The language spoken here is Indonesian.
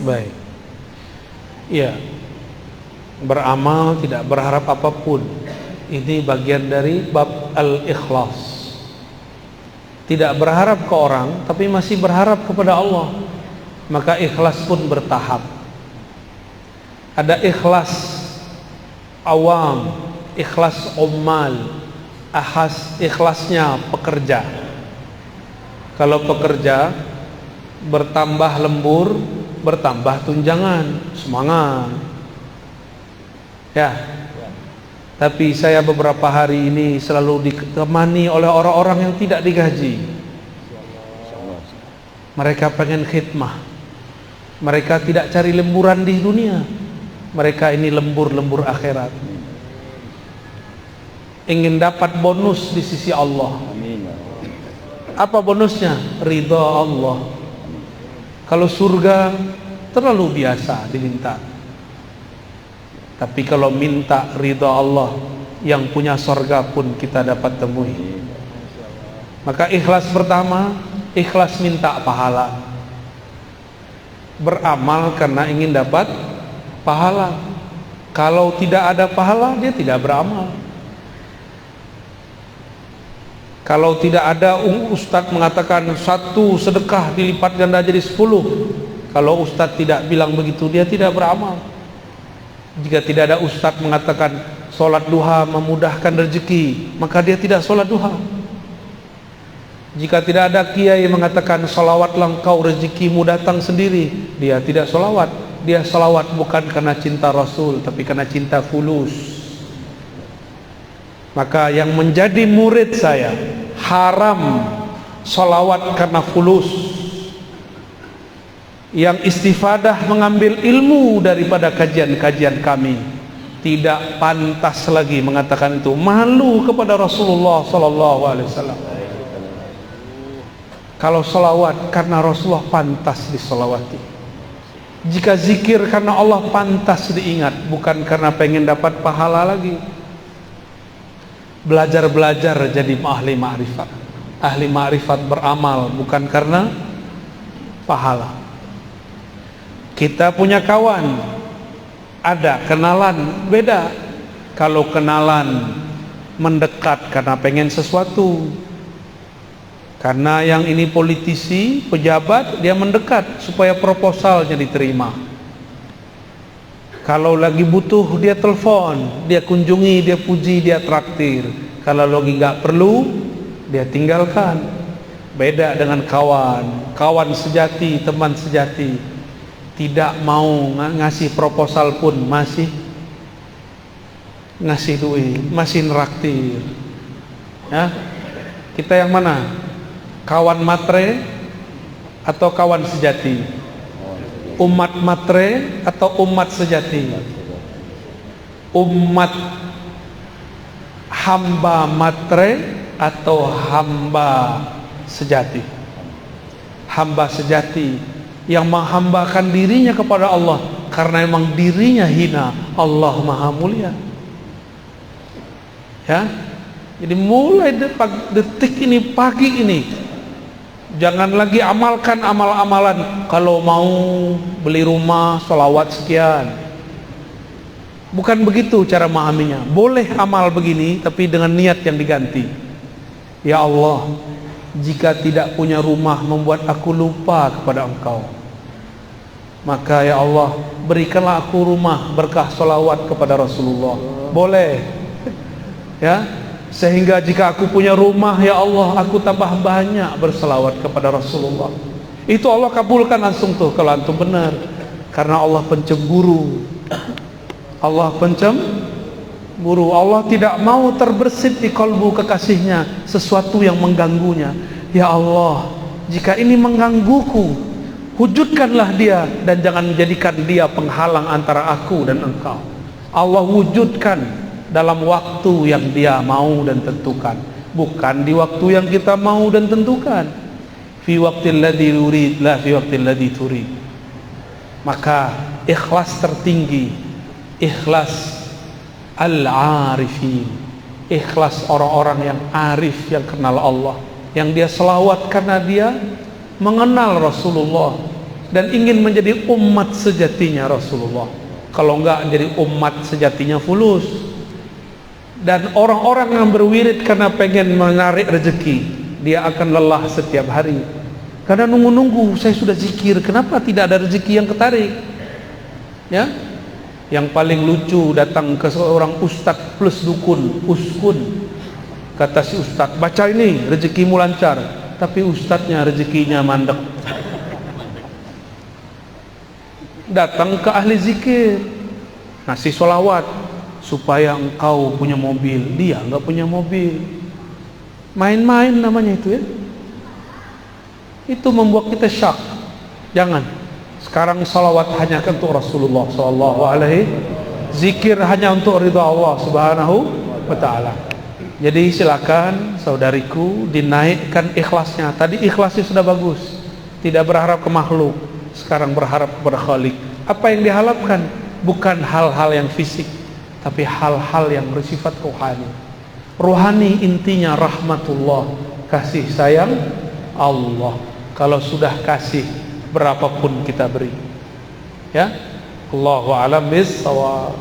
Baik. Iya. Beramal tidak berharap apapun. Ini bagian dari bab al-ikhlas. Tidak berharap ke orang, tapi masih berharap kepada Allah. Maka ikhlas pun bertahap. Ada ikhlas awam, ikhlas ummal, ikhlasnya pekerja. Kalau pekerja bertambah lembur, bertambah tunjangan, semangat. Ya. Tapi saya beberapa hari ini selalu ditemani oleh orang-orang yang tidak digaji. Mereka pengen khidmah. Mereka tidak cari lemburan di dunia. Mereka ini lembur-lembur akhirat. Ingin dapat bonus di sisi Allah. Apa bonusnya? Ridha Allah. Kalau surga terlalu biasa diminta. Tapi kalau minta ridha Allah, yang punya surga pun kita dapat temui. Maka ikhlas pertama, ikhlas minta pahala. Beramal karena ingin dapat pahala. Kalau tidak ada pahala, dia tidak beramal. Kalau tidak ada, ustadz mengatakan satu sedekah dilipat ganda jadi 10. Kalau ustadz tidak bilang begitu, dia tidak beramal. Jika tidak ada ustadz mengatakan sholat duha memudahkan rezeki, maka dia tidak sholat duha. Jika tidak ada kiai mengatakan sholawatlah engkau rezekimu datang sendiri, dia tidak sholawat. Dia sholawat bukan karena cinta Rasul, tapi karena cinta fulus. Maka yang menjadi murid saya haram sholawat karena fulus. Yang istifadah mengambil ilmu daripada kajian-kajian kami, tidak pantas lagi mengatakan itu. Malu kepada Rasulullah sallallahu alaihi wasallam. Kalau salawat karena Rasulullah pantas disolawati. Jika zikir karena Allah pantas diingat, bukan karena pengen dapat pahala lagi. Belajar-belajar jadi ahli ma'rifat. Ahli ma'rifat beramal bukan karena pahala. Kita punya kawan, ada kenalan, beda. Kalau kenalan mendekat karena pengen sesuatu, karena yang ini politisi, pejabat, dia mendekat supaya proposalnya diterima. Kalau lagi butuh, dia telepon, dia kunjungi, dia puji, dia traktir. Kalau lagi nggak perlu, dia tinggalkan. Beda dengan kawan, kawan sejati, teman sejati. Tidak mau ngasih proposal pun masih ngasih duit, masih neraktir. Ya, kita yang mana? Kawan matre atau kawan sejati? Umat matre atau umat sejati? Umat hamba matre atau hamba sejati? Hamba sejati yang menghambakan dirinya kepada Allah karena memang dirinya hina, Allah maha mulia. Ya, jadi mulai detik ini, pagi ini, jangan lagi amalkan amal-amalan. Kalau mau beli rumah, sholawat sekian. Bukan begitu cara memahaminya. Boleh amal begini, tapi dengan niat yang diganti. Ya Allah, jika tidak punya rumah membuat aku lupa kepada Engkau, maka ya Allah berikanlah aku rumah berkah sholawat kepada Rasulullah. Boleh, ya, sehingga jika aku punya rumah, ya Allah aku tambah banyak berselawat kepada Rasulullah. Itu Allah kabulkan langsung tuh kalau antum benar, karena Allah pencemburu. Allah pencemburu. Allah tidak mau terbersit di kalbu kekasihnya sesuatu yang mengganggunya. Ya Allah, jika ini menggangguku, wujudkanlah dia dan jangan jadikan dia penghalang antara aku dan engkau. Allah wujudkan dalam waktu yang dia mau dan tentukan, bukan di waktu yang kita mau dan tentukan. Fi waqtil ladzi yurid la fi waqtil ladzi turid. Maka ikhlas tertinggi, ikhlas al-arifin, ikhlas orang-orang yang arif, yang kenal Allah, yang dia selawat karena dia mengenal Rasulullah dan ingin menjadi umat sejatinya Rasulullah. Kalau enggak jadi umat sejatinya fulus. Dan orang-orang yang berwirid karena pengen menarik rezeki, dia akan lelah setiap hari. Karena nunggu-nunggu, saya sudah zikir, kenapa tidak ada rezeki yang ketarik? Ya, yang paling lucu datang ke seorang ustadz plus dukun, uskun. Kata si ustadz, baca ini rezekimu lancar. Tapi ustadznya rezekinya mandek. Datang ke ahli zikir, ngasih sholawat supaya engkau punya mobil, dia nggak punya mobil. Main-main namanya itu ya. Itu membuat kita syak. Jangan. Sekarang salawat hanya untuk Rasulullah sallallahu alaihi, zikir hanya untuk ridha Allah subhanahu wa ta'ala. Jadi silakan saudariku dinaikkan ikhlasnya. Tadi ikhlasnya sudah bagus, tidak berharap ke makhluk, sekarang berharap kepada Khalik. Apa yang diharapkan bukan hal-hal yang fisik, tapi hal-hal yang bersifat rohani. Rohani intinya rahmatullah, kasih sayang Allah. Kalau sudah kasih, berapapun kita beri. Ya, Allahu a'lam bis-shawab.